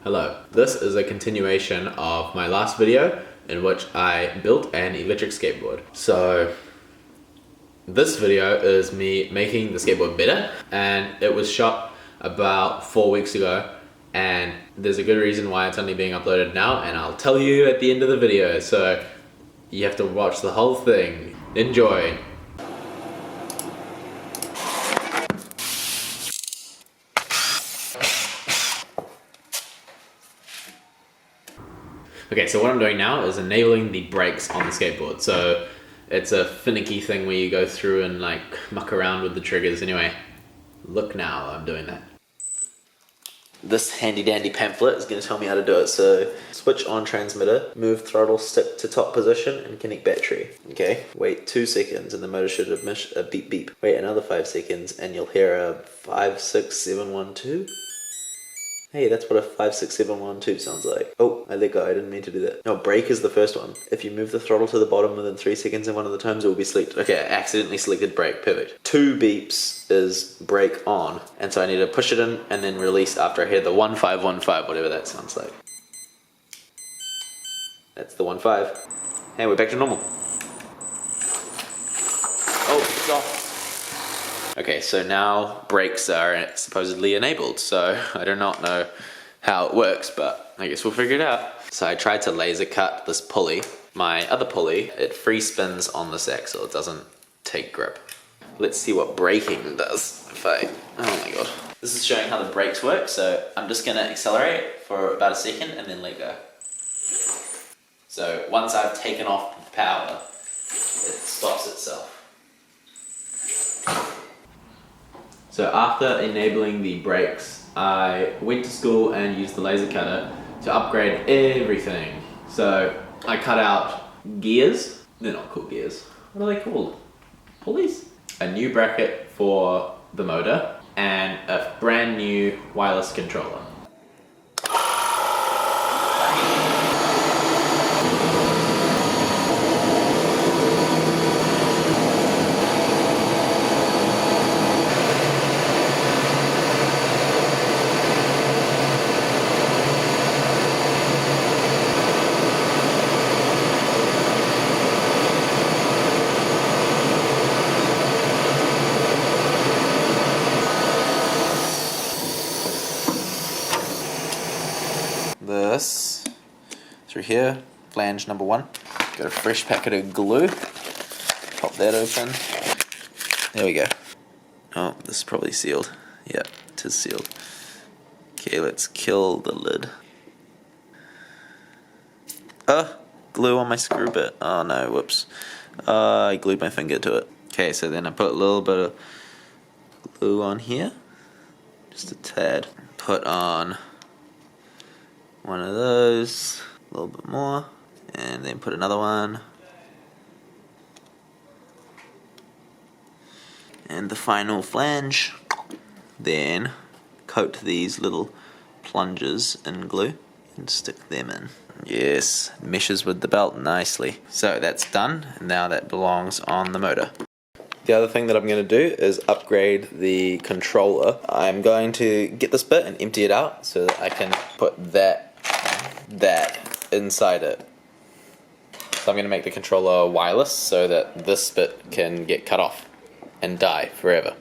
Hello, this is a continuation of my last video in which I built an electric skateboard. So this video is me making the skateboard better, and it was shot about 4 weeks ago, and there's a good reason why it's only being uploaded now, and I'll tell you at the end of the video, so you have to watch the whole thing. Enjoy! Okay, so what I'm doing now is enabling the brakes on the skateboard. So it's a finicky thing where you go through and like muck around with the triggers. Anyway, look now, I'm doing that. This handy dandy pamphlet is going to tell me how to do it. So switch on transmitter, move throttle stick to top position and connect battery. Okay, wait 2 seconds and the motor should emit a beep beep. Wait another 5 seconds and you'll hear a 56712. Hey, that's what a 56712 sounds like. Oh, I let go, I didn't mean to do that. No, brake is the first one. If you move the throttle to the bottom within 3 seconds in one of the times, it will be selected. Okay, I accidentally selected brake, perfect. 2 beeps is brake on, and so I need to push it in and then release after I hear the 1515, whatever that sounds like. That's the 15. Hey, we're back to normal. Oh, it's off. Okay, so now brakes are supposedly enabled, so I do not know how it works, but I guess we'll figure it out. So I tried to laser cut this pulley. My other pulley, it free spins on this axle, it doesn't take grip. Let's see what braking does if I, oh my god. This is showing how the brakes work, so I'm just gonna accelerate for about a second and then let go. So once I've taken off the power, it stops itself. So after enabling the brakes, I went to school and used the laser cutter to upgrade everything. So I cut out gears, they're not called gears, what are they called? Pulleys? A new bracket for the motor and a brand new wireless controller. This through here, flange number 1. Got a fresh packet of glue. Pop that open. There we go. Oh, this is probably sealed. Yeah, it is sealed. Okay, let's kill the lid. Oh, glue on my screw bit. Oh no, whoops. I glued my finger to it. Okay, so then I put a little bit of glue on here. Just a tad. Put on one of those, a little bit more, and then put another one, and the final flange. Then coat these little plungers in glue and stick them in. Yes, meshes with the belt nicely. So that's done, and now that belongs on the motor. The other thing that I'm going to do is upgrade the controller. I'm going to get this bit and empty it out so that I can put that inside it. So I'm going to make the controller wireless so that this bit can get cut off and die forever.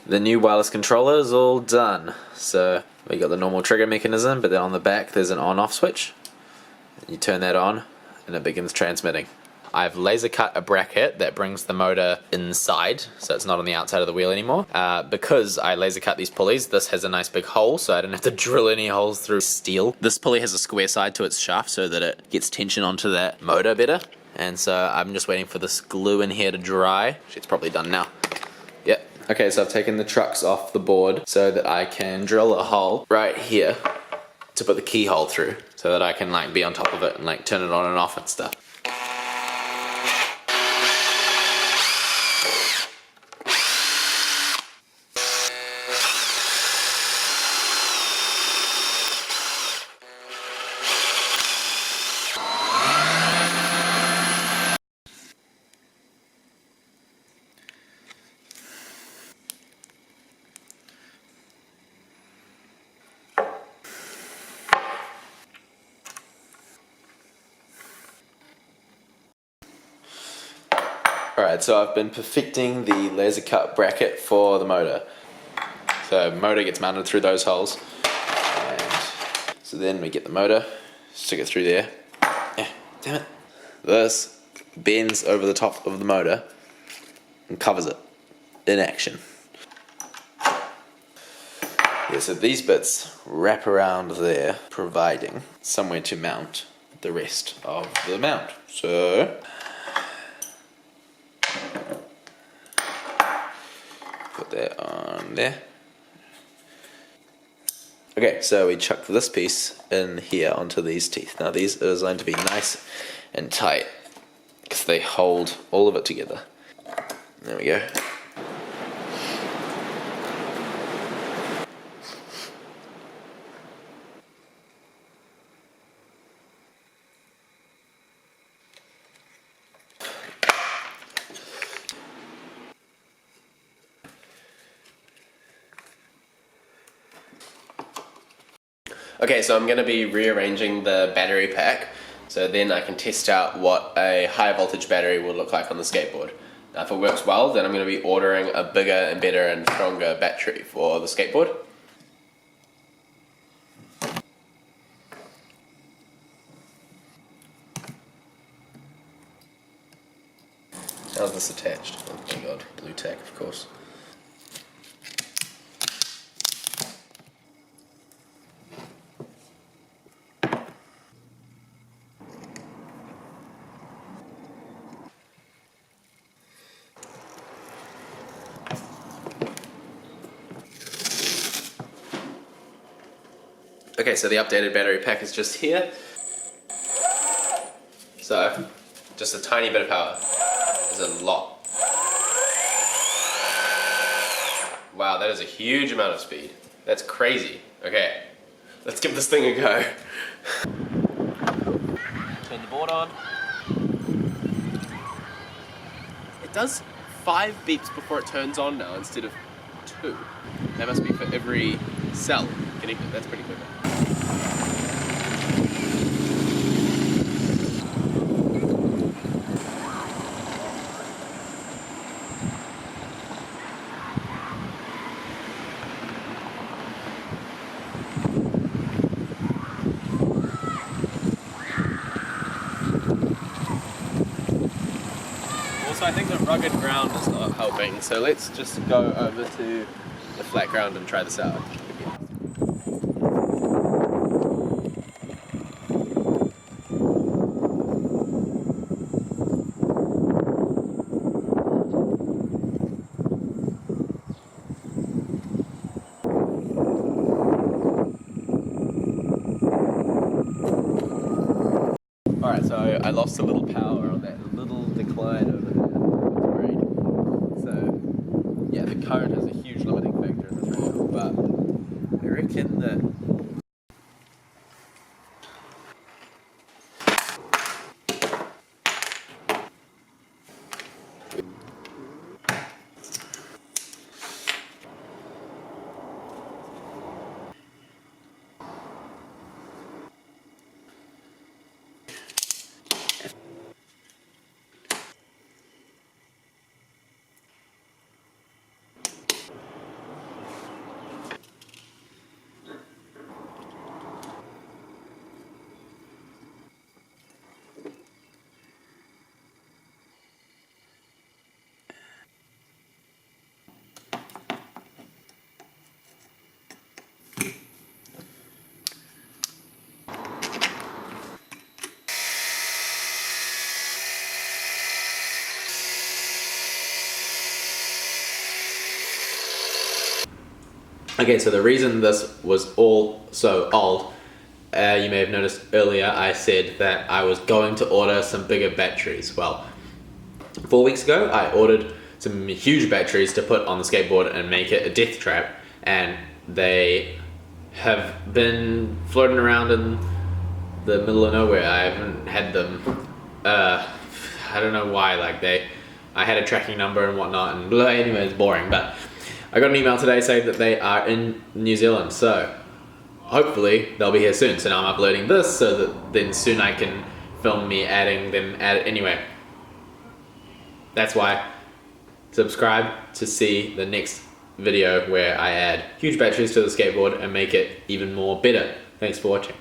The new wireless controller is all done. So we got the normal trigger mechanism, but then on the back there's an on-off switch. You turn that on and it begins transmitting. I've laser cut a bracket that brings the motor inside, so it's not on the outside of the wheel anymore. Because I laser cut these pulleys, this has a nice big hole, so I don't have to drill any holes through steel. This pulley has a square side to its shaft so that it gets tension onto that motor better. And so I'm just waiting for this glue in here to dry. It's probably done now. Yep. Okay, so I've taken the trucks off the board so that I can drill a hole right here to put the keyhole through. so that I can like be on top of it and like turn it on and off and stuff. Alright, so I've been perfecting the laser cut bracket for the motor. So motor gets mounted through those holes. And so then we get the motor, stick it through there. Damn it. This bends over the top of the motor and covers it in action. Yeah, so these bits wrap around there, providing somewhere to mount the rest of the mount. So put that on there. Okay, so we chuck this piece in here onto these teeth. Now these are designed to be nice and tight because they hold all of it together. There we go. Okay, so I'm going to be rearranging the battery pack so then I can test out what a high voltage battery will look like on the skateboard. Now if it works well, then I'm going to be ordering a bigger and better and stronger battery for the skateboard. How's this attached? Oh my god, blue tack of course. Okay, so the updated battery pack is just here. So, just a tiny bit of power. There's a lot. Wow, that is a huge amount of speed. That's crazy. Okay, let's give this thing a go. Turn the board on. It does 5 beeps before it turns on now instead of 2. That must be for every cell connected. That's pretty good. Also, I think the rugged ground is not helping, so let's just go over to the flat ground and try this out. Alright, so I lost a little power on that little decline over there with the grade. So, yeah, the current has a huge limiting factor in this radio, but I reckon that Okay, so the reason this was all so old you may have noticed earlier I said that I was going to order some bigger batteries. Well, 4 weeks ago I ordered some huge batteries to put on the skateboard and make it a death trap, and they have been floating around in the middle of nowhere. I haven't had them. I don't know why. I had a tracking number and whatnot, and blah, anyway, it's boring. But I got an email today saying that they are in New Zealand, so hopefully they'll be here soon. So now I'm uploading this so that then soon I can film me adding them. Anyway, that's why. Subscribe to see the next video where I add huge batteries to the skateboard and make it even more better. Thanks for watching.